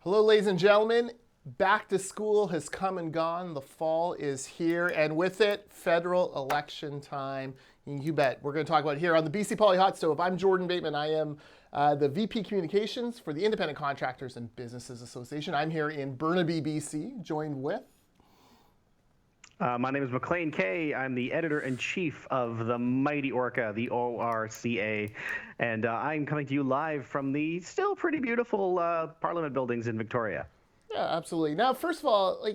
Hello, ladies and gentlemen. Back to school has come and gone. The fall is here, and with it, federal election time. You bet. We're going to talk about it here on the BC Poly Hot Stove. I'm Jordan Bateman. I am the VP Communications for the Independent Contractors and Businesses Association. I'm here in Burnaby, BC, joined with... My name is Maclean K. I'm the editor-in-chief of the mighty Orca, the ORCA, and I'm coming to you live from the still pretty beautiful Parliament buildings in Victoria. Yeah, absolutely. Now, first of all,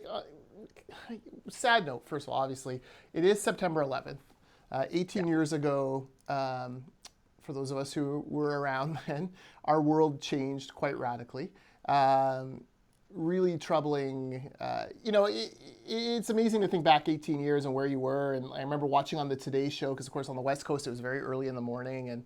sad note, first of all, obviously, it is September 11th. 18 years ago, for those of us who were around then, our world changed quite radically. Really troubling. It's amazing to think back 18 years and where you were. And I remember watching on the Today Show, because of course on the West Coast it was very early in the morning, and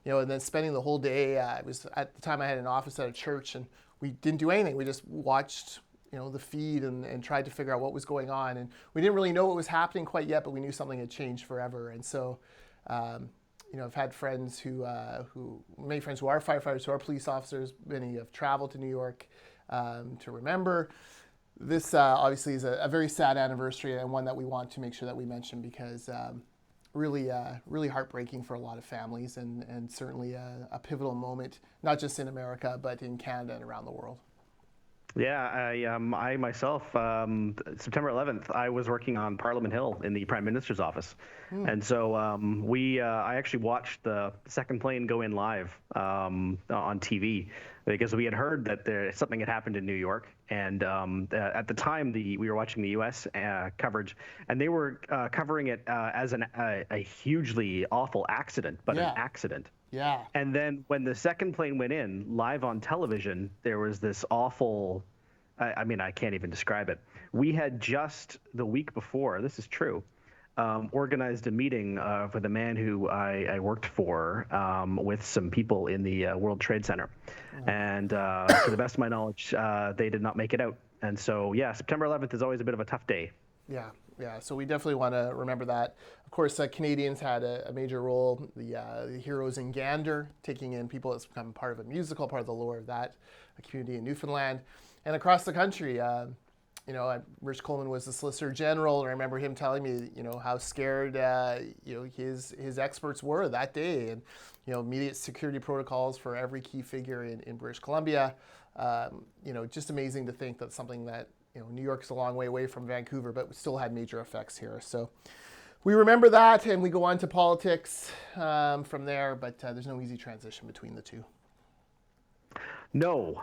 and then spending the whole day. It was at the time I had an office at a church, and we didn't do anything. We just watched the feed and tried to figure out what was going on. And we didn't really know what was happening quite yet, but we knew something had changed forever. And so, I've had friends many friends who are firefighters, who are police officers. Many have traveled to New York to remember. This obviously is a very sad anniversary, and one that we want to make sure that we mention, because really heartbreaking for a lot of families, and certainly a pivotal moment, not just in America, but in Canada and around the world. Yeah, I myself, September 11th, I was working on Parliament Hill in the Prime Minister's office. And so I actually watched the second plane go in live on TV, because we had heard that something had happened in New York. And at the time, we were watching the U.S. coverage, and they were covering it as a hugely awful accident, but an accident. Yeah. And then when the second plane went in live on television, there was this awful, I can't even describe it. We had just the week before, this is true, organized a meeting for the man who I worked for with some people in the World Trade Center. And to the best of my knowledge, they did not make it out. And so, September 11th is always a bit of a tough day. Yeah, so we definitely want to remember that. Of course, Canadians had a major role. The Heroes in Gander, taking in people that's become part of a musical, part of the lore of that community in Newfoundland. And across the country, Rich Coleman was the Solicitor General, and I remember him telling me, how scared, his experts were that day, and, immediate security protocols for every key figure in British Columbia. Just amazing to think that something that, New York's a long way away from Vancouver, but still had major effects here. So we remember that, and we go on to politics from there, but there's no easy transition between the two. No,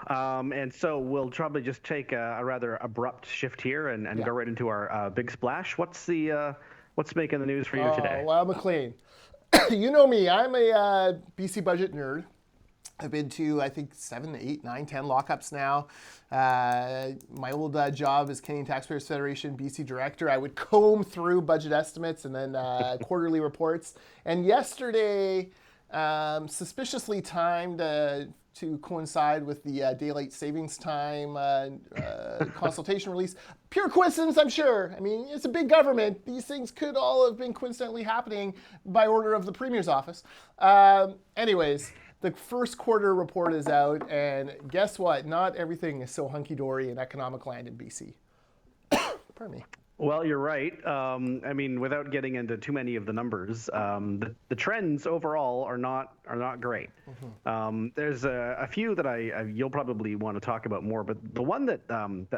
and so we'll probably just take a rather abrupt shift here and go right into our big splash. What's making the news for you today? Well, Maclean, you know me. I'm a BC budget nerd. I've been to, I think, 7, 8, 9, 10 lockups now. My old job as Canadian Taxpayers Federation BC Director, I would comb through budget estimates and then quarterly reports. And yesterday, suspiciously timed to coincide with the daylight savings time consultation release. Pure coincidence, I'm sure. I mean, it's a big government. These things could all have been coincidentally happening by order of the Premier's office. Anyways, the first quarter report is out, and guess what? Not everything is so hunky-dory in economic land in BC. Pardon me. Well, you're right. Without getting into too many of the numbers, the trends overall are not great. Mm-hmm. There's a few that you'll probably want to talk about more, but the one that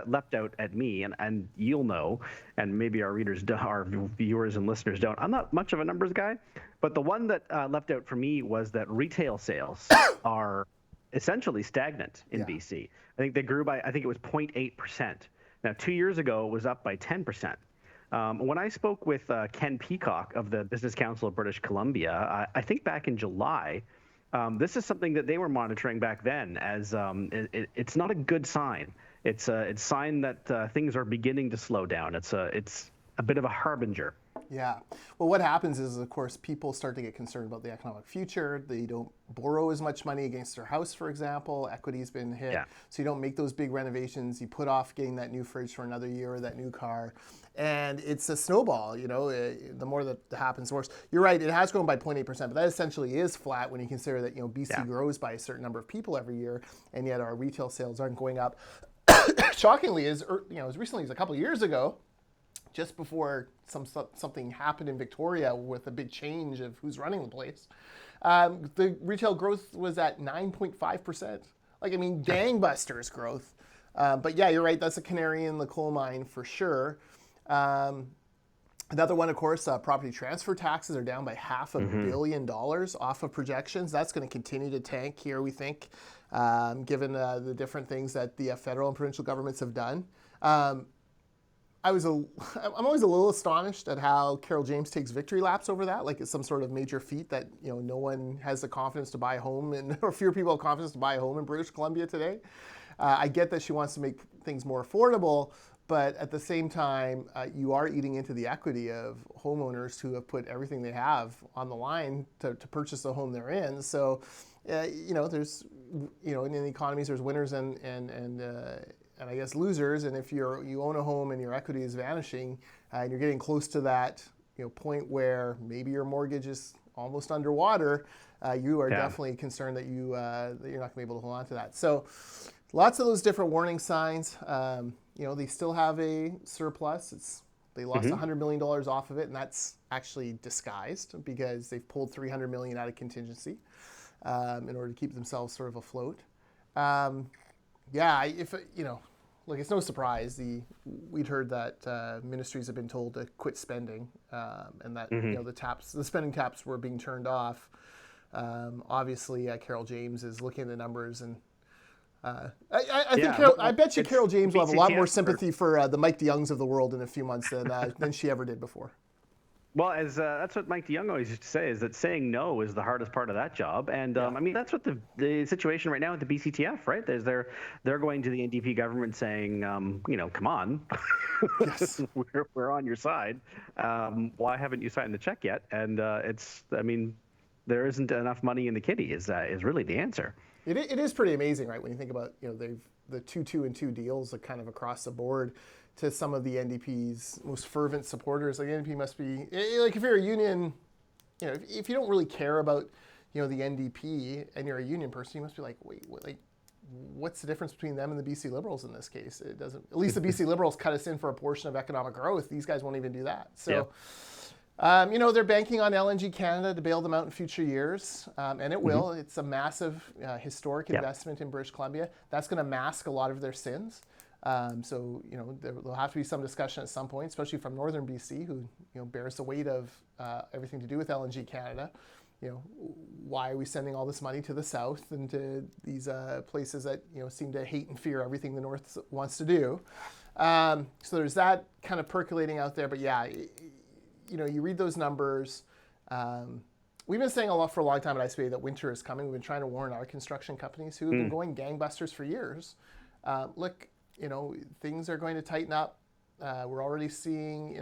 leapt out at me, and you'll know, and maybe our viewers and listeners don't. I'm not much of a numbers guy, but the one that leapt out for me was that retail sales are essentially stagnant in BC. I think they grew by, it was 0.8%. Now, 2 years ago, it was up by 10%. When I spoke with Ken Peacock of the Business Council of British Columbia, I think back in July, this is something that they were monitoring back then as it's not a good sign. It's a sign that things are beginning to slow down. It's a bit of a harbinger. Yeah. Well, what happens is, of course, people start to get concerned about the economic future. They don't borrow as much money against their house, for example. Equity's been hit. Yeah. So you don't make those big renovations. You put off getting that new fridge for another year or that new car. And it's a snowball, the more that happens, the worse. You're right, it has grown by 0.8%, but that essentially is flat when you consider that, BC grows by a certain number of people every year, and yet our retail sales aren't going up. Shockingly, as recently as a couple of years ago, just before something happened in Victoria with a big change of who's running the place, the retail growth was at 9.5%. Gangbusters growth. But yeah, you're right. That's a canary in the coal mine for sure. Another one, of course, property transfer taxes are down by $500 million off of projections. That's going to continue to tank here, we think, given the different things that the federal and provincial governments have done. I'm always a little astonished at how Carol James takes victory laps over that, like it's some sort of major feat that no one has the confidence to buy a home, or fewer people have confidence to buy a home in British Columbia today. I get that she wants to make things more affordable, but at the same time, you are eating into the equity of homeowners who have put everything they have on the line to purchase the home they're in. So, there's, in the economies, there's winners and I guess losers. And if you own a home and your equity is vanishing, and you're getting close to that point where maybe your mortgage is almost underwater, you are definitely concerned that you're not going to be able to hold on to that. So, lots of those different warning signs. They still have a surplus. They lost $100 million off of it, and that's actually disguised because they've pulled $300 million out of contingency in order to keep themselves sort of afloat. It's no surprise. We'd heard that ministries have been told to quit spending, and that the spending taps were being turned off. Obviously, Carol James is looking at the numbers and. I bet you Carol James will have a lot more sympathy for the Mike DeYoungs of the world in a few months than she ever did before. Well, that's what Mike DeYoung always used to say, is that saying no is the hardest part of that job. And that's what the situation right now with the BCTF, right? They're going to the NDP government saying, come on, yes. we're on your side. Why haven't you signed the check yet? And there isn't enough money in the kitty is really the answer. It is pretty amazing, right? When you think about, they've the 2-2-2 deals are kind of across the board to some of the NDP's most fervent supporters. Like the NDP must be, like if you're a union, if you don't really care about, the NDP and you're a union person, you must be like, wait, what's the difference between them and the BC Liberals in this case? It doesn't, at least the BC Liberals cut us in for a portion of economic growth. These guys won't even do that. So. They're banking on LNG Canada to bail them out in future years, and it will. It's a massive, historic investment in British Columbia. That's going to mask a lot of their sins. There'll have to be some discussion at some point, especially from northern BC, who bears the weight of everything to do with LNG Canada. Why are we sending all this money to the south and to these places that seem to hate and fear everything the north wants to do? So there's that kind of percolating out there. But yeah. You read those numbers. We've been saying for a long time at ICBA that winter is coming. We've been trying to warn our construction companies who have been going gangbusters for years. Look, things are going to tighten up. We're already seeing,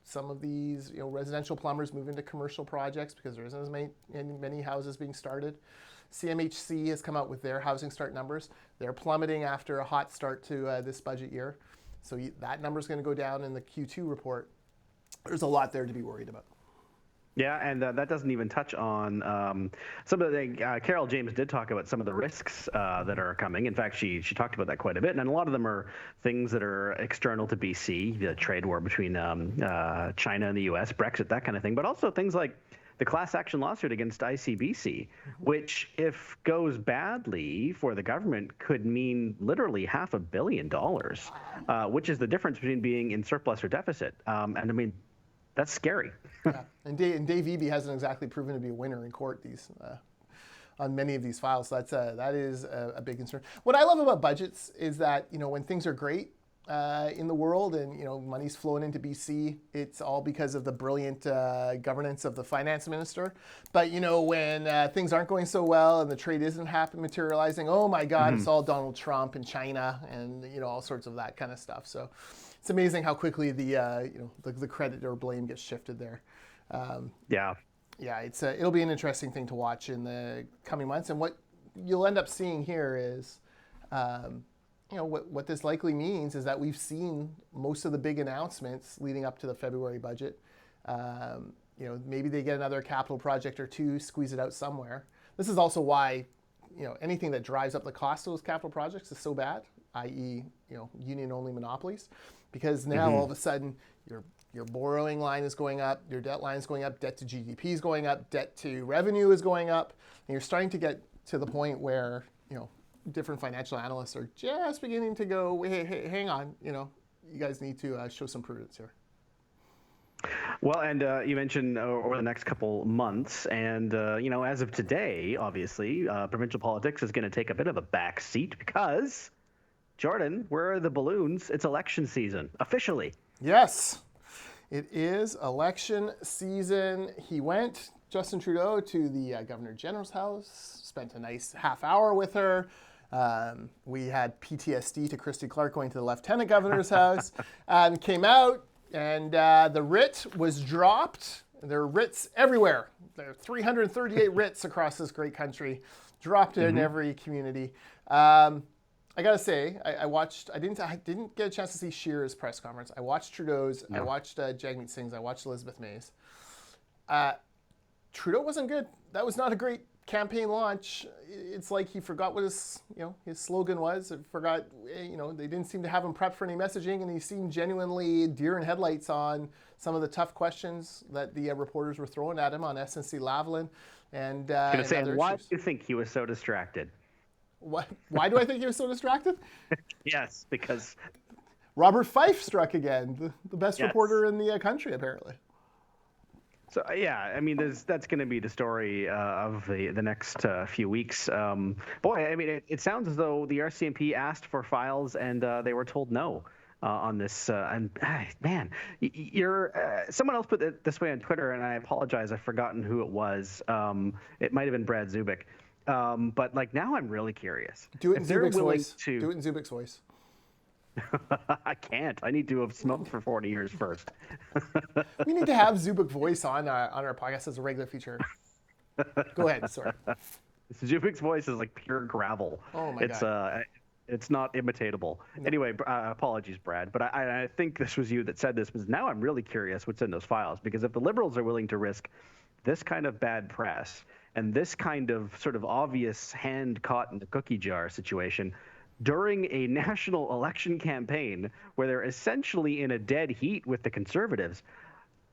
some of these, residential plumbers move into commercial projects because there isn't as many houses being started. CMHC has come out with their housing start numbers. They're plummeting after a hot start to this budget year. So that number is going to go down in the Q2 report. There's a lot there to be worried about. Yeah, and that doesn't even touch on some of the things. Carol James did talk about some of the risks that are coming. In fact, she talked about that quite a bit, and a lot of them are things that are external to BC, the trade war between China and the U.S., Brexit, that kind of thing, but also things like the class action lawsuit against ICBC, which, if goes badly for the government, could mean literally $500 million, which is the difference between being in surplus or deficit. That's scary. Yeah, and Dave Eby hasn't exactly proven to be a winner in court on many of these files. So that is a big concern. What I love about budgets is that when things are great in the world and money's flowing into BC, it's all because of the brilliant governance of the finance minister. But when things aren't going so well and the trade isn't materializing, oh my God, it's all Donald Trump and China and all sorts of that kind of stuff. So. it's amazing how quickly the credit or blame gets shifted there. Yeah. Yeah, it'll be an interesting thing to watch in the coming months, and what you'll end up seeing here is, what this likely means is that we've seen most of the big announcements leading up to the February budget. Maybe they get another capital project or two, squeeze it out somewhere. This is also why, anything that drives up the cost of those capital projects is so bad, i.e., union-only monopolies, because now all of a sudden your borrowing line is going up, your debt line is going up, debt to GDP is going up, debt to revenue is going up, and you're starting to get to the point where different financial analysts are just beginning to go, hey, hang on, you guys need to show some prudence here. Well, and you mentioned over the next couple months, and as of today, obviously, provincial politics is going to take a bit of a back seat because, Jordan, where are the balloons? It's election season, officially. Yes, it is election season. Justin Trudeau, to the Governor General's house, spent a nice half hour with her. We had PTSD to Christy Clark going to the Lieutenant Governor's house, and came out. And the writ was dropped. There are writs everywhere. There are 338 writs across this great country, dropped in every community. I gotta say, I watched. I didn't get a chance to see Scheer's press conference. I watched Trudeau's. No. I watched Jagmeet Singh's. I watched Elizabeth May's. Trudeau wasn't good. That was not a great campaign launch. It's like he forgot what his slogan was. He forgot, they didn't seem to have him prepped for any messaging, and he seemed genuinely deer in headlights on some of the tough questions that the reporters were throwing at him on SNC Lavalin and why do you think he was so distracted? Why do I think he was so distracted? Yes, because Robert Fife struck again, the best reporter in the country, apparently. So yeah, I mean, that's going to be the story of the next few weeks. Boy, I mean, it sounds as though the RCMP asked for files and they were told no on this. Man, someone else put it this way on Twitter, and I apologize, I've forgotten who it was. It might have been Brad Zubik. But now I'm really curious. Do it in Zubik's voice. Do it in Zubik's voice. I can't. I need to have smoked for 40 years first. We need to have Zubik voice on our podcast as a regular feature. Go ahead. Sorry. Zubik's voice is like pure gravel. Oh my God. It's not imitatable. No. Anyway, apologies, Brad. But I think this was you that said this. Because now I'm really curious what's in those files. Because if the Liberals are willing to risk this kind of bad press and this kind of sort of obvious hand caught in the cookie jar situation during a national election campaign where they're essentially in a dead heat with the Conservatives,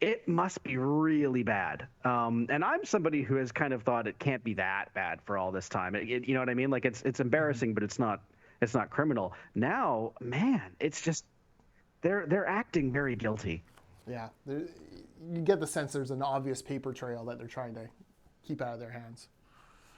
it must be really bad. And I'm somebody who has kind of thought it can't be that bad for all this time. You know what I mean? Like it's embarrassing, but it's not criminal. Now, man, it's just they're acting very guilty. Yeah, you get the sense there's an obvious paper trail that they're trying to keep out of their hands.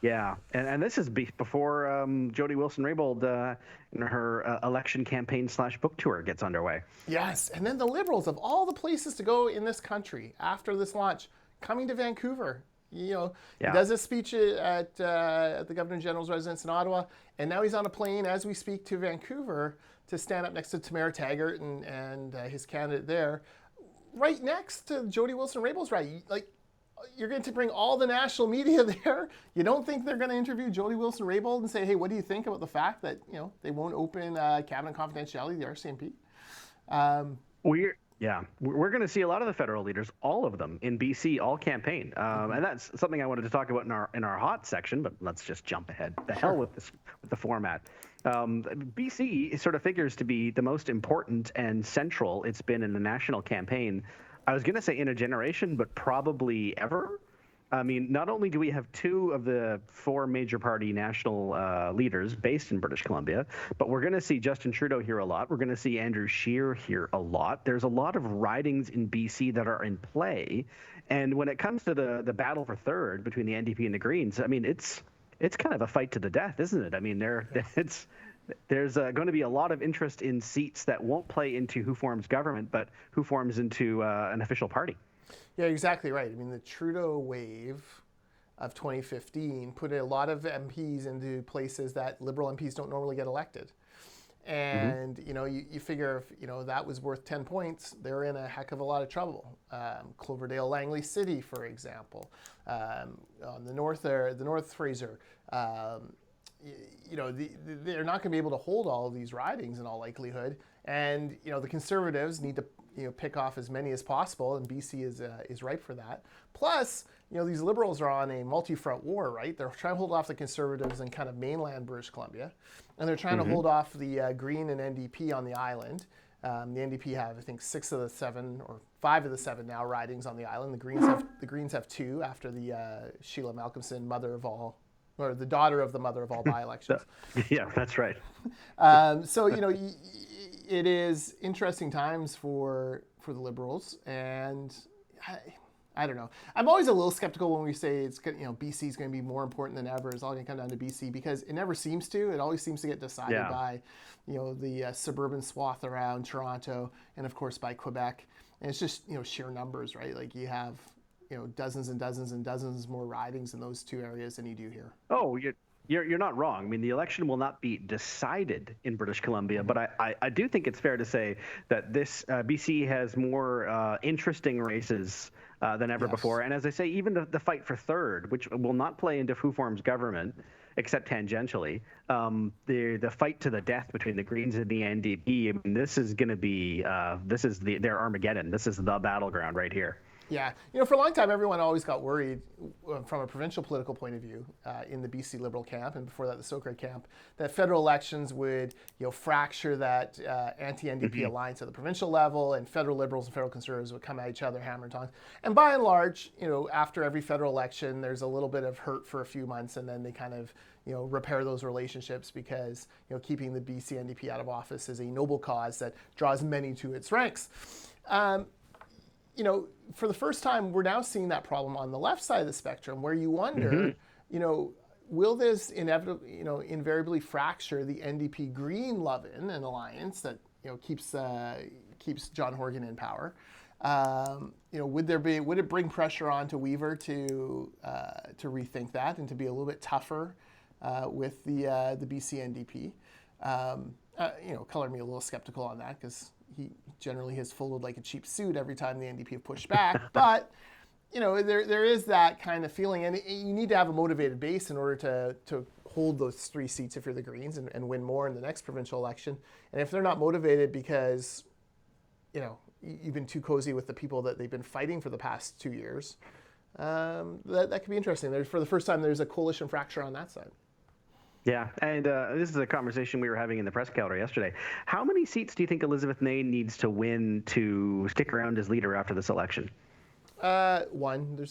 Yeah, and this is before Jody Wilson-Raybould in her election campaign / book tour gets underway. Yes, and then the Liberals, of all the places to go in this country after this launch, coming to Vancouver. He does a speech at the Governor General's residence in Ottawa, and now he's on a plane as we speak to Vancouver to stand up next to Tamara Taggart and his candidate there, right next to Jody Wilson-Raybould's rally. You're going to bring all the national media there. You don't think they're going to interview Jody Wilson-Raybould and say, hey, what do you think about the fact that they won't open cabinet confidentiality, the RCMP? We're going to see a lot of the federal leaders, all of them in BC, all campaign, and that's something I wanted to talk about in our hot section. But let's just jump ahead. The hell with the format. BC sort of figures to be the most important and central it's been in the national campaign. I was going to say in a generation, but probably ever. I mean, not only do we have 2 of the 4 major party national leaders based in British Columbia, but we're going to see Justin Trudeau here a lot. We're going to see Andrew Scheer here a lot. There's a lot of ridings in BC that are in play. And when it comes to the battle for third between the NDP and the Greens, I mean, it's kind of a fight to the death, isn't it? I mean, there's going to be a lot of interest in seats that won't play into who forms government, but who forms into an official party. Yeah, exactly right. I mean, the Trudeau wave of 2015 put a lot of MPs into places that Liberal MPs don't normally get elected. Mm-hmm. And you figure if that was worth 10 points, they're in a heck of a lot of trouble. Cloverdale, Langley City, for example, on the north there, the North Fraser. They're not going to be able to hold all of these ridings in all likelihood, and the Conservatives need to pick off as many as possible, and BC is ripe for that. Plus, these Liberals are on a multi-front war, right? They're trying to hold off the Conservatives in kind of mainland British Columbia, and they're trying to hold off the Green and NDP on the island. The NDP have, I think, 6 of the 7 or 5 of the 7 now ridings on the island. The Greens have 2 after the Sheila Malcolmson the daughter of the mother of all by-elections. Yeah, that's right. So it is interesting times for the Liberals, and I don't know. I'm always a little skeptical when we say it's BC is going to be more important than ever. It's all going to come down to BC because it never seems to. It always seems to get decided by the suburban swath around Toronto, and of course by Quebec. And it's just sheer numbers, right? Like you have dozens and dozens and dozens more ridings in those 2 areas than you do here. Oh, you're not wrong. I mean, the election will not be decided in British Columbia, but I do think it's fair to say that this BC has more interesting races than ever before. And as I say, even the fight for third, which will not play into who forms government, except tangentially, the fight to the death between the Greens and the NDP. I mean, this is going to be their Armageddon. This is the battleground right here. Yeah, for a long time, everyone always got worried from a provincial political point of view in the BC Liberal camp, and before that, the Socre camp, that federal elections would, fracture that anti-NDP alliance at the provincial level, and federal Liberals and federal Conservatives would come at each other hammer and tongs. And by and large, after every federal election, there's a little bit of hurt for a few months, and then they kind of, repair those relationships because, keeping the BC NDP out of office is a noble cause that draws many to its ranks. For the first time, we're now seeing that problem on the left side of the spectrum, where you wonder, will this invariably fracture the NDP Green love-in and alliance that keeps John Horgan in power? Would it bring pressure on to Weaver to rethink that and to be a little bit tougher with the BC NDP? Color me a little skeptical on that because he generally has folded like a cheap suit every time the NDP have pushed back. But, there is that kind of feeling. And you need to have a motivated base in order to hold those 3 seats if you're the Greens and win more in the next provincial election. And if they're not motivated because, you've been too cozy with the people that they've been fighting for the past 2 years, that could be interesting. For the first time, there's a coalition fracture on that side. Yeah, and this is a conversation we were having in the press gallery yesterday. How many seats do you think Elizabeth May needs to win to stick around as leader after this election? 1.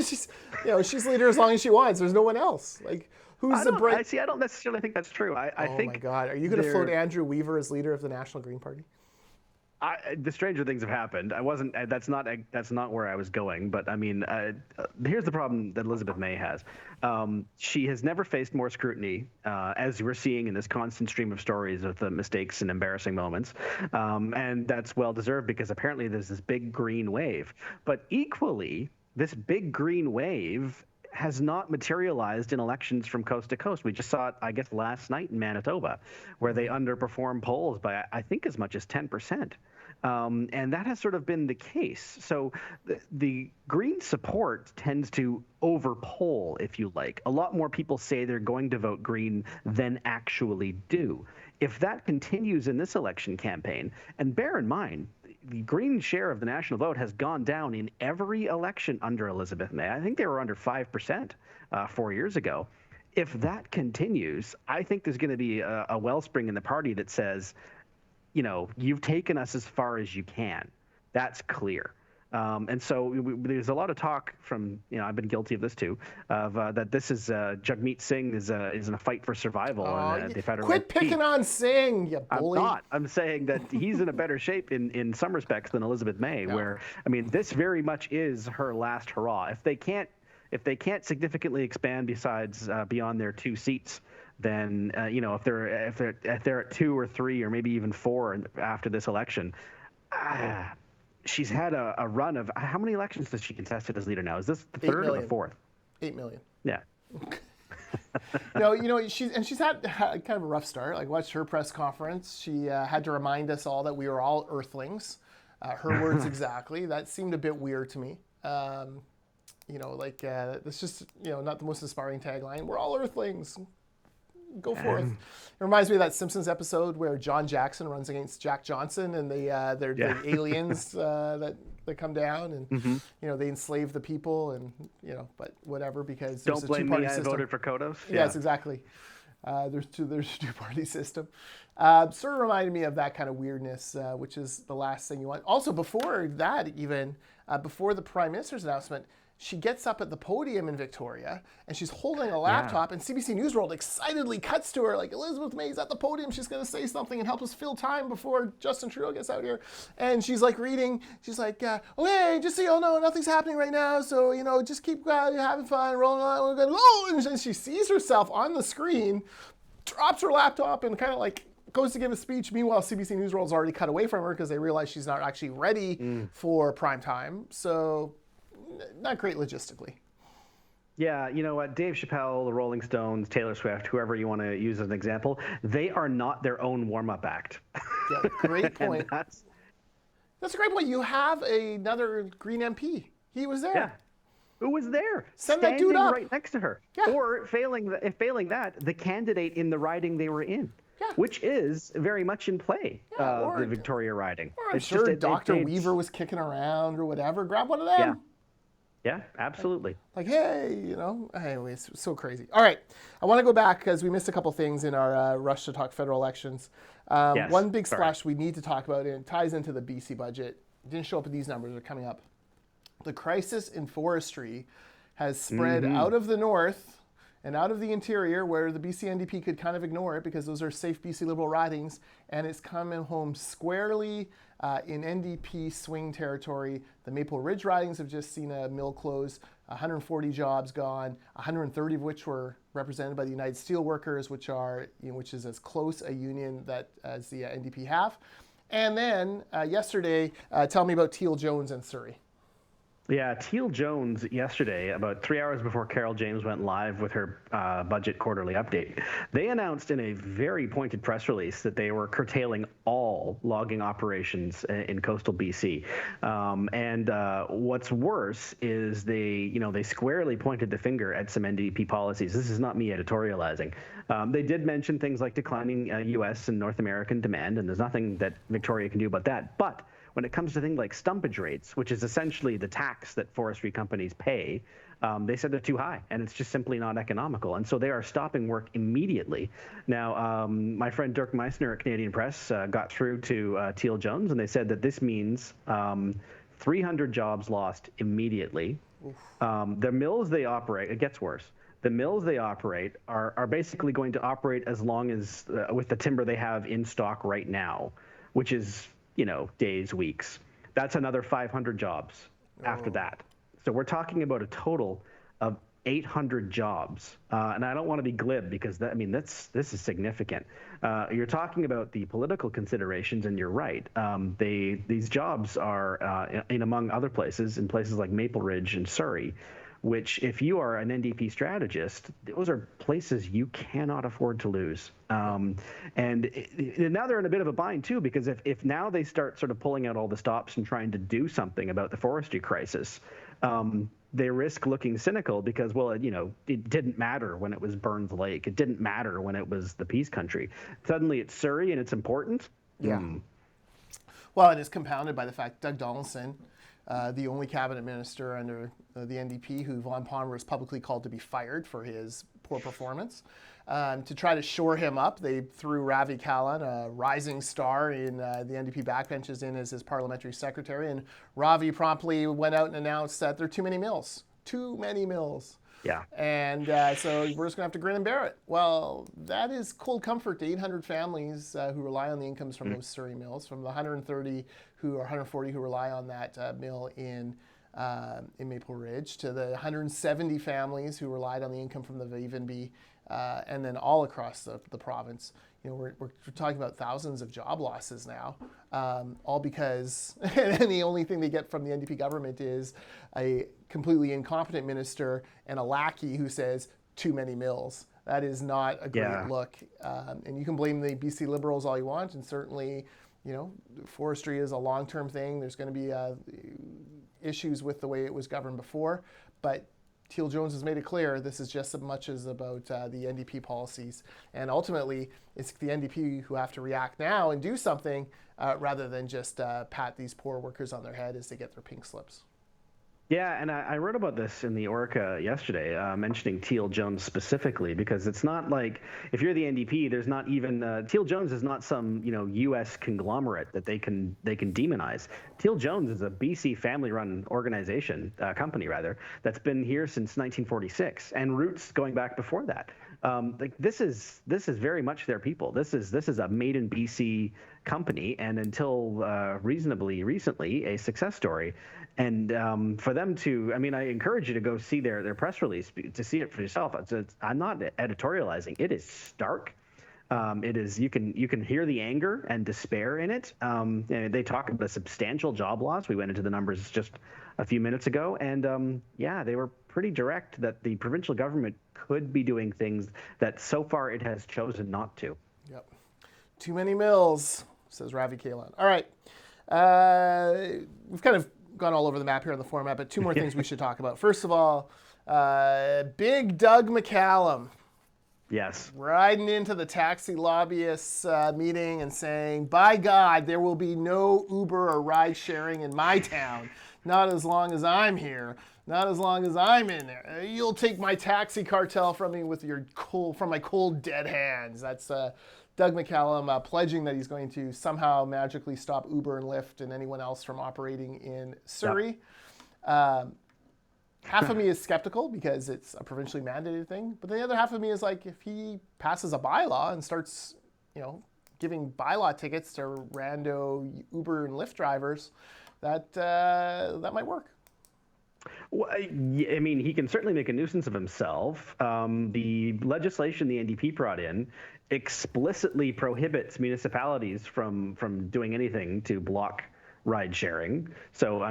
She's leader as long as she wants. There's no one else. Like, who's the break? I don't necessarily think that's true. I think. Oh my God, are you going to float Andrew Weaver as leader of the National Green Party? The stranger things have happened. I wasn't. That's not where I was going. But I mean, here's the problem that Elizabeth May has. She has never faced more scrutiny, as we're seeing in this constant stream of stories of the mistakes and embarrassing moments, and that's well deserved because apparently there's this big green wave. But equally, this big green wave has not materialized in elections from coast to coast. We just saw it, I guess, last night in Manitoba, where they underperformed polls by, I think, as much as 10%. And that has sort of been the case. So the Green support tends to overpoll, if you like. A lot more people say they're going to vote Green than actually do. If that continues in this election campaign, and bear in mind, the Green share of the national vote has gone down in every election under Elizabeth May. I think they were under 5% 4 years ago. If that continues, I think there's going to be a wellspring in the party that says, you've taken us as far as you can. That's clear. And so there's a lot of talk from, I've been guilty of this too, of that this is Jagmeet Singh is in a fight for survival. Quit picking on Singh, you bully. I'm not. I'm saying that he's in a better shape in some respects than Elizabeth May, where, this very much is her last hurrah. If they can't significantly expand beyond their 2 seats, then if they're at 2 or 3 or maybe even 4 after this election, she's had a run of how many elections does she contested as leader now? Is this the 3rd or the 4th? 8 million. Yeah. No, she's had kind of a rough start. Like, watched her press conference. She had to remind us all that we were all Earthlings. Her words exactly. That seemed a bit weird to me. That's just not the most inspiring tagline. We're all Earthlings. Go forth. It reminds me of that Simpsons episode where John Jackson runs against Jack Johnson, and they're the aliens that come down, and they enslave the people, and but whatever, because there's Don't a blame two-party me. system. I voted for Kodos. Yes, exactly. There's a two-party system. Sort of reminded me of that kind of weirdness, which is the last thing you want. Also, before that, even before the Prime Minister's announcement, she gets up at the podium in Victoria, and she's holding a laptop, and CBC News World excitedly cuts to her, like, Elizabeth May's at the podium, she's going to say something and help us fill time before Justin Trudeau gets out here. And she's like reading, she's like, okay, just so you all know, nothing's happening right now, so, just keep having fun, rolling on, we're going, oh, and she sees herself on the screen, drops her laptop, and kind of like goes to give a speech. Meanwhile, CBC News World's already cut away from her because they realize she's not actually ready for prime time. So not great logistically. Yeah, you know what? Dave Chappelle, the Rolling Stones, Taylor Swift, whoever you want to use as an example, they are not their own warm-up act. Yeah, great point. That's a great point. You have another Green MP. He was there. Yeah. Who was there? Send that dude up. Right next to her. Yeah. Or failing that, the candidate in the riding they were in. Yeah. Which is very much in play, the Victoria riding. Or I'm sure Dr. Weaver was kicking around or whatever. Grab one of them. Yeah. Yeah, absolutely. Like, hey, anyway, it's so crazy. All right, I want to go back because we missed a couple things in our rush to talk federal elections. One big splash we need to talk about, and it ties into the BC budget. It didn't show up, but these numbers are coming up. The crisis in forestry has spread out of the north and out of the interior, where the BC NDP could kind of ignore it because those are safe BC Liberal ridings, and it's coming home squarely in NDP swing territory. The Maple Ridge ridings have just seen a mill close, 140 jobs gone, 130 of which were represented by the United Steelworkers, which is as close a union as the NDP have. And then yesterday, tell me about Teal Jones and Surrey. Yeah, Teal Jones yesterday, about 3 hours before Carol James went live with her budget quarterly update, they announced in a very pointed press release that they were curtailing all logging operations in coastal BC. And what's worse is they squarely pointed the finger at some NDP policies. This is not me editorializing. They did mention things like declining U.S. and North American demand, and there's nothing that Victoria can do about that. But when it comes to things like stumpage rates, which is essentially the tax that forestry companies pay, they said they're too high, and it's just simply not economical. And so they are stopping work immediately. Now, my friend Dirk Meissner at Canadian Press got through to Teal Jones, and they said that this means 300 jobs lost immediately. The mills they operate, it gets worse. The mills they operate are basically going to operate as long as with the timber they have in stock right now, which is days, weeks. That's another 500 jobs after that. So we're talking about a total of 800 jobs. And I don't want to be glib because this is significant. You're talking about the political considerations, and you're right. These jobs are in among other places, in places like Maple Ridge and Surrey, which, if you are an NDP strategist, those are places you cannot afford to lose. And now they're in a bit of a bind, too, because if now they start sort of pulling out all the stops and trying to do something about the forestry crisis, they risk looking cynical because, it didn't matter when it was Burns Lake. It didn't matter when it was the Peace Country. Suddenly it's Surrey and it's important. Yeah. Well, it is compounded by the fact Doug Donaldson, the only cabinet minister under the NDP who Vaughan Palmer was publicly called to be fired for his poor performance. To try to shore him up, they threw Ravi Kalan, a rising star in the NDP backbenches, in as his parliamentary secretary. And Ravi promptly went out and announced that there are too many mills. Too many mills. Yeah. And so we're just going to have to grin and bear it. Well, that is cold comfort to 800 families who rely on the incomes from those Surrey mills, from the 140 who rely on that mill in Maple Ridge, to the 170 families who relied on the income from the Vavenby, and then all across the province. We're talking about thousands of job losses now, all because and the only thing they get from the NDP government is a completely incompetent minister and a lackey who says too many mills. That is not a great look. And you can blame the BC Liberals all you want, and certainly, forestry is a long-term thing. There's going to be issues with the way it was governed before, but Teal Jones has made it clear this is just as much as about the NDP policies. And ultimately, it's the NDP who have to react now and do something rather than just pat these poor workers on their head as they get their pink slips. Yeah, and I wrote about this in the Orca yesterday, mentioning Teal Jones specifically, because it's not like if you're the NDP, there's not even Teal Jones is not some U.S. conglomerate that they can demonize. Teal Jones is a BC family-run organization, company rather, that's been here since 1946, and roots going back before that. This is very much their people. This is a made in BC company, and until reasonably recently, a success story. And for them to, I encourage you to go see their press release to see it for yourself. I'm not editorializing. It is stark. It is you can hear the anger and despair in it. And they talk about a substantial job loss. We went into the numbers just a few minutes ago, and they were pretty direct that the provincial government could be doing things that so far it has chosen not to. Yep. Too many mills, says Ravi Kalan. All right. We've kind of gone all over the map here on the format, but two more things we should talk about. First of all, Big Doug McCallum. Yes. Riding into the taxi lobbyists meeting and saying, by God, there will be no Uber or ride sharing in my town. Not as long as I'm here. Not as long as I'm in there. You'll take my taxi cartel from me with from my cold dead hands. That's Doug McCallum pledging that he's going to somehow magically stop Uber and Lyft and anyone else from operating in Surrey. Yep. Half of me is skeptical because it's a provincially mandated thing, but the other half of me is like, if he passes a bylaw and starts, giving bylaw tickets to rando Uber and Lyft drivers, that might work. Well, he can certainly make a nuisance of himself. The legislation the NDP brought in explicitly prohibits municipalities from doing anything to block ride sharing. So,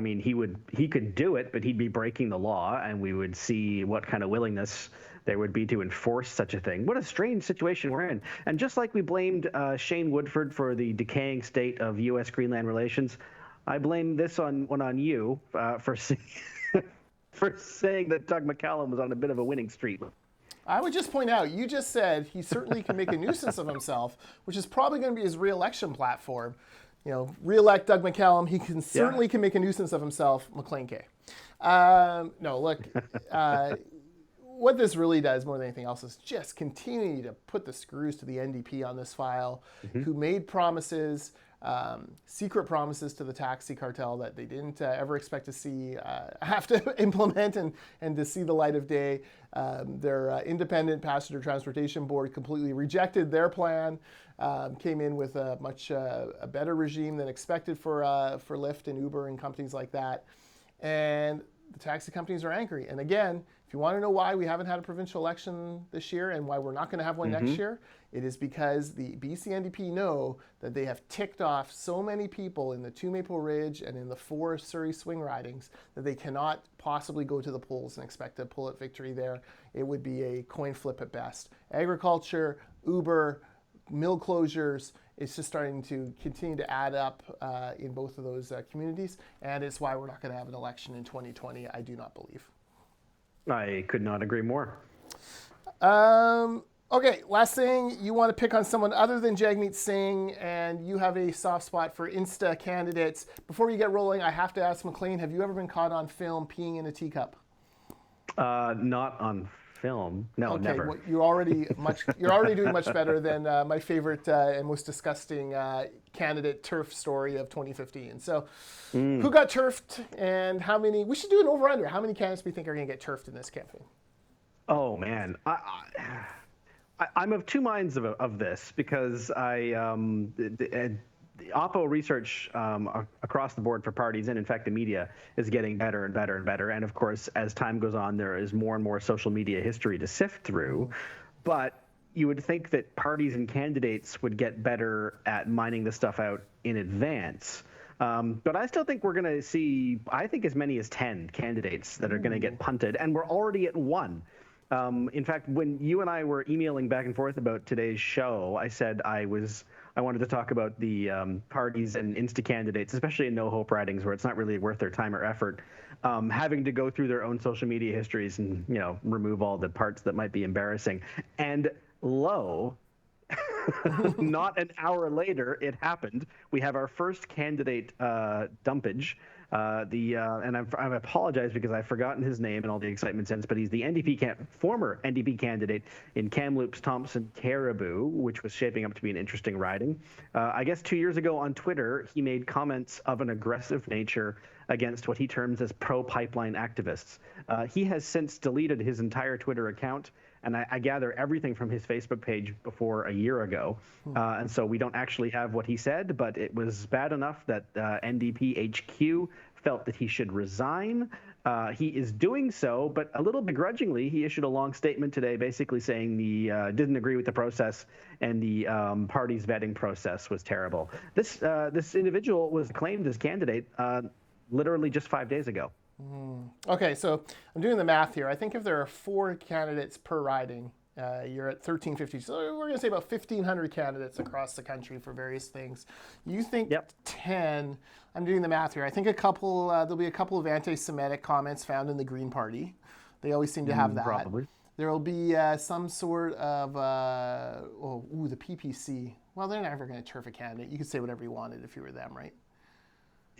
he could do it, but he'd be breaking the law, and we would see what kind of willingness there would be to enforce such a thing. What a strange situation we're in. And just like we blamed Shane Woodford for the decaying state of U.S.-Greenland relations, I blame this on you for saying that Doug McCallum was on a bit of a winning streak. I would just point out, you just said he certainly can make a nuisance of himself, which is probably going to be his re-election platform. Re-elect Doug McCallum. He can certainly can make a nuisance of himself, Maclean K. No, look, what this really does more than anything else is just continue to put the screws to the NDP on this file, who made promises, secret promises to the taxi cartel that they didn't ever expect to see have to implement and to see the light of day. Their independent passenger transportation board completely rejected their plan, came in with a much a better regime than expected for Lyft and Uber and companies like that. And the taxi companies are angry. And again, if you want to know why we haven't had a provincial election this year and why we're not going to have one next year, it is because the BC NDP know that they have ticked off so many people in the 2 Maple Ridge and in the 4 Surrey swing ridings that they cannot possibly go to the polls and expect to pull at victory there. It would be a coin flip at best. Agriculture, Uber, mill closures, it's just starting to continue to add up in both of those communities, and it's why we're not going to have an election in 2020, I do not believe. I could not agree more. Okay, last thing, you want to pick on someone other than Jagmeet Singh, and you have a soft spot for Insta candidates. Before we get rolling, I have to ask Maclean, have you ever been caught on film peeing in a teacup? Not on film. No, okay, never. Well, you're already doing much better than my favorite and most disgusting candidate turf story of 2015. So, who got turfed and how many? We should do an over/under. How many candidates do we think are going to get turfed in this campaign? Oh man, I'm of two minds of this because the Oppo research across the board for parties and in fact the media is getting better and better and better. And of course, as time goes on, there is more and more social media history to sift through. But you would think that parties and candidates would get better at mining the stuff out in advance. But I still think we're going to see, I think, as many as 10 candidates that are going to get punted. And we're already at one. In fact, when you and I were emailing back and forth about today's show, I said I wanted to talk about the parties and insta candidates, especially in no hope ridings where it's not really worth their time or effort, having to go through their own social media histories and remove all the parts that might be embarrassing. And lo, not an hour later, it happened. We have our first candidate dumpage. And I've apologized because I've forgotten his name and all the excitement since, but he's the former NDP candidate in Kamloops Thompson Caribou, which was shaping up to be an interesting riding. I guess 2 years ago on Twitter, he made comments of an aggressive nature against what he terms as pro-pipeline activists. He has since deleted his entire Twitter account, and I gather everything from his Facebook page before a year ago. And so we don't actually have what he said, but it was bad enough that NDP HQ felt that he should resign. He is doing so, but a little begrudgingly, he issued a long statement today basically saying he didn't agree with the process and the party's vetting process was terrible. This individual was claimed as candidate literally just 5 days ago. Okay, so I'm doing the math here. I think if there are 4 candidates per riding, you're at 1350. So we're going to say about 1,500 candidates across the country for various things. You think 10, I'm doing the math here. I think there'll be a couple of anti-Semitic comments found in the Green Party. They always seem to have that. Probably. There will be some sort of, the PPC. Well, they're never going to turf a candidate. You could say whatever you wanted if you were them, right?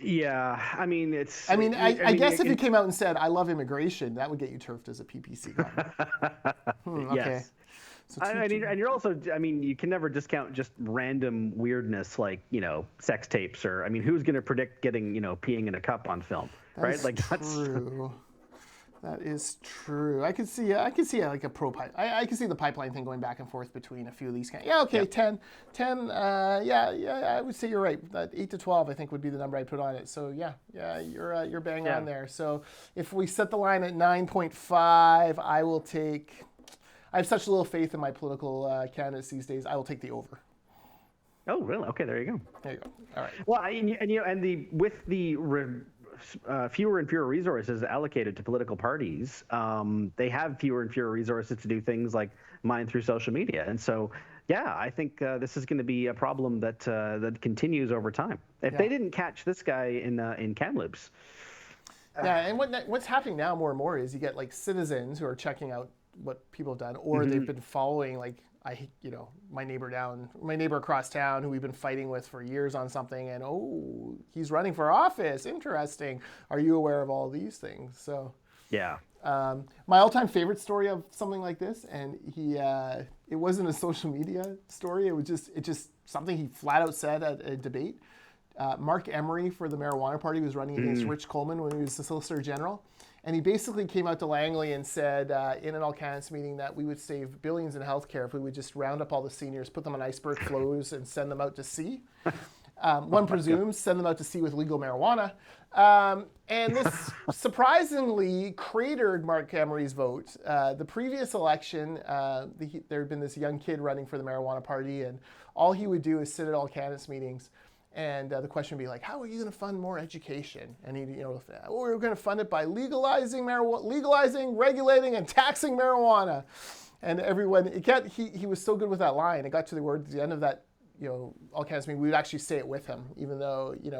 Yeah, I mean, I guess if you came out and said, I love immigration, that would get you turfed as a PPC guy. Okay. Yes. So and you're also, you can never discount just random weirdness like, sex tapes or, who's going to predict getting, peeing in a cup on film, right? That's true. That is true. I can see like a pro-pipe. I can see the pipeline thing going back and forth between a few of these. 10. I would say you're right. 8 to 12, I think, would be the number I'd put on it. So you're bang on there. So if we set the line at 9.5, I have such little faith in my political candidates these days. I will take the over. Oh, really? Okay, there you go. There you go. All right. Well, with the fewer and fewer resources allocated to political parties, they have fewer and fewer resources to do things like mine through social media. And so, I think this is going to be a problem that continues over time. If they didn't catch this guy in Kamloops. And what's happening now more and more is you get like citizens who are checking out what people have done, or they've been following my neighbor across town who we've been fighting with for years on something, and he's running for office. Interesting. Are you aware of all these things? So my all-time favorite story of something like this, and it wasn't a social media story. It was just something he flat out said at a debate. Mark Emery for the Marijuana Party was running against Rich Coleman when he was the Solicitor General. And he basically came out to Langley and said in an all-candidates meeting that we would save billions in healthcare if we would just round up all the seniors, put them on iceberg flows, and send them out to sea. One presumes, send them out to sea with legal marijuana. And this surprisingly cratered Mark Emery's vote. The previous election, there had been this young kid running for the Marijuana Party, and all he would do is sit at all candidates meetings. And the question would be like, how are you going to fund more education? And we're going to fund it by legalizing, regulating, and taxing marijuana. And everyone, he was so good with that line. It got to the end of that, all candidates meeting, we would actually say it with him, even though, he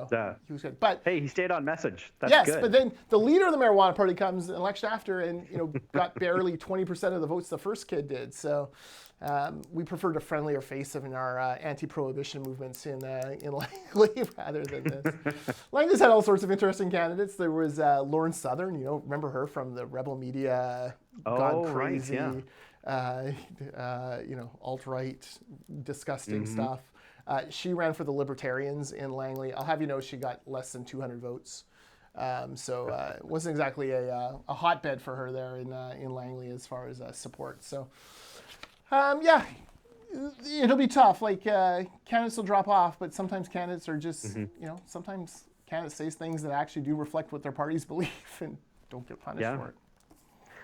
was good. But hey, he stayed on message. That's good. But then the leader of the Marijuana Party comes an election after and, got barely 20% of the votes the first kid did. So we preferred a friendlier face in our anti-prohibition movements in Langley rather than this. Langley's had all sorts of interesting candidates. There was Lauren Southern, remember her from the Rebel Media, gone crazy, right, alt-right, disgusting stuff. She ran for the Libertarians in Langley. I'll have you know she got less than 200 votes. So it wasn't exactly a hotbed for her there in Langley as far as support. So, it'll be tough. Candidates will drop off, but sometimes candidates are just, sometimes candidates say things that actually do reflect what their parties believe and don't get punished for it.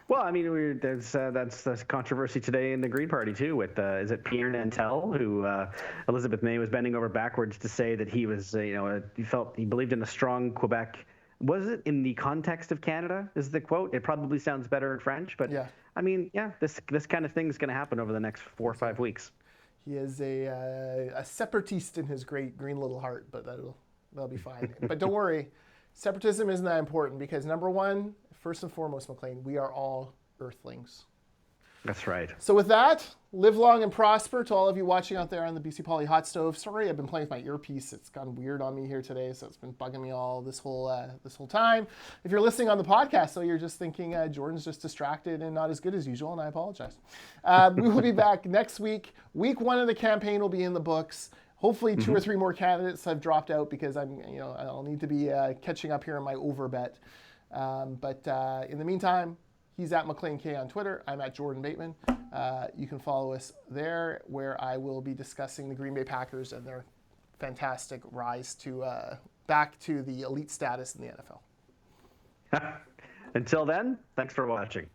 Well, that's controversy today in the Green Party too. With is it Pierre Nantel, who Elizabeth May was bending over backwards to say that he was, he believed in a strong Quebec. Was it in the context of Canada? Is the quote? It probably sounds better in French, but I mean, yeah, this kind of thing is going to happen over the next 4 or 5 weeks. He is a separatist in his great green little heart, but that'll be fine. But don't worry, separatism isn't that important because number one, first and foremost, Maclean, we are all Earthlings. That's right. So with that, live long and prosper to all of you watching out there on the BC Poly Hot Stove. Sorry, I've been playing with my earpiece. It's gone weird on me here today, so it's been bugging me all this whole time. If you're listening on the podcast, though, you're just thinking Jordan's just distracted and not as good as usual, and I apologize. We will be back next week. Week 1 of the campaign will be in the books. Hopefully, 2 or 3 more candidates have dropped out because I'll need to be catching up here on my overbet. But in the meantime, he's at Maclean K on Twitter. I'm at Jordan Bateman. You can follow us there, where I will be discussing the Green Bay Packers and their fantastic rise to back to the elite status in the NFL. Until then, thanks for watching.